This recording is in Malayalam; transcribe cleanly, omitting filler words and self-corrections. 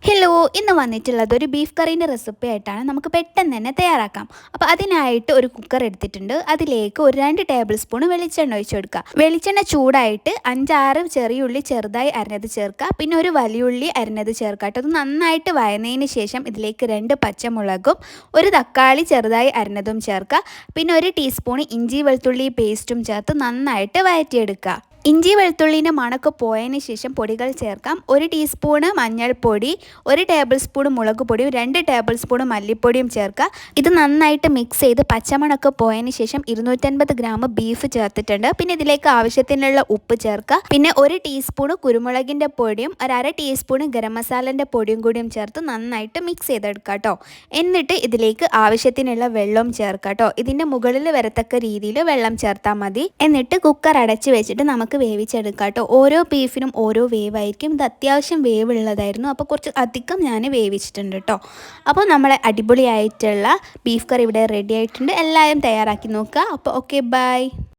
ഹലോ, ഇന്ന് വന്നിട്ടുള്ളത് ഒരു ബീഫ് കറീൻ്റെ റെസിപ്പി ആയിട്ടാണ്. നമുക്ക് പെട്ടെന്ന് തന്നെ തയ്യാറാക്കാം. അപ്പോൾ അതിനായിട്ട് ഒരു കുക്കർ എടുത്തിട്ടുണ്ട്. അതിലേക്ക് ഒരു 2 ടേബിൾ സ്പൂൺ വെളിച്ചെണ്ണ ഒഴിച്ചു കൊടുക്കുക. വെളിച്ചെണ്ണ ചൂടായിട്ട് 5-6 ചെറിയുള്ളി ചെറുതായി അരിഞ്ഞത് ചേർക്കുക. പിന്നെ ഒരു വലിയുള്ളി അരിഞ്ഞത് ചേർക്കുക കേട്ടോ. അത് നന്നായിട്ട് വഴന്നതിന് ശേഷം ഇതിലേക്ക് 2 പച്ചമുളകും ഒരു തക്കാളി ചെറുതായി അരിഞ്ഞതും ചേർക്കുക. പിന്നെ ഒരു ടീസ്പൂൺ ഇഞ്ചി വെളുത്തുള്ളി പേസ്റ്റും ചേർത്ത് നന്നായിട്ട് വഴറ്റിയെടുക്കുക. ഇഞ്ചി വെളുത്തുള്ളിൻ്റെ മണക്ക് പോയതിന് ശേഷം പൊടികൾ ചേർക്കാം. 1 ടീസ്പൂണ് മഞ്ഞൾപ്പൊടി, 1 ടേബിൾ സ്പൂൺ മുളക് പൊടിയും 2 ടേബിൾ സ്പൂൺ മല്ലിപ്പൊടിയും ചേർക്കുക. ഇത് നന്നായിട്ട് മിക്സ് ചെയ്ത് പച്ചമണക്ക് പോയതിന് ശേഷം 250 ഗ്രാം ബീഫ് ചേർത്തിട്ടുണ്ട്. പിന്നെ ഇതിലേക്ക് ആവശ്യത്തിനുള്ള ഉപ്പ് ചേർക്കുക. പിന്നെ 1 ടീസ്പൂൺ കുരുമുളകിൻ്റെ പൊടിയും 1/2 ടീസ്പൂൺ ഗരം മസാലൻ്റെ പൊടിയും കൂടിയും ചേർത്ത് നന്നായിട്ട് മിക്സ് ചെയ്തെടുക്കുക കേട്ടോ. എന്നിട്ട് ഇതിലേക്ക് ആവശ്യത്തിനുള്ള വെള്ളം ചേർക്കുക കേട്ടോ. ഇതിൻ്റെ മുകളിൽ വരത്തക്ക രീതിയിൽ വെള്ളം ചേർത്താൽ മതി. എന്നിട്ട് കുക്കർ അടച്ച് വെച്ചിട്ട് നമുക്ക് വേവിച്ചെടുക്കാം കേട്ടോ. ഓരോ ബീഫിനും ഓരോ വേവായിരിക്കും. ഇത് അത്യാവശ്യം വേവുള്ളതായിരുന്നു, അപ്പോൾ കുറച്ച് അധികം ഞാൻ വേവിച്ചിട്ടുണ്ട് കേട്ടോ. അപ്പോൾ നമ്മളെ അടിപൊളിയായിട്ടുള്ള ബീഫ് കറി ഇവിടെ റെഡി ആയിട്ടുണ്ട്. എല്ലാവരും തയ്യാറാക്കി നോക്കുക. അപ്പോൾ ഓക്കെ, ബൈ.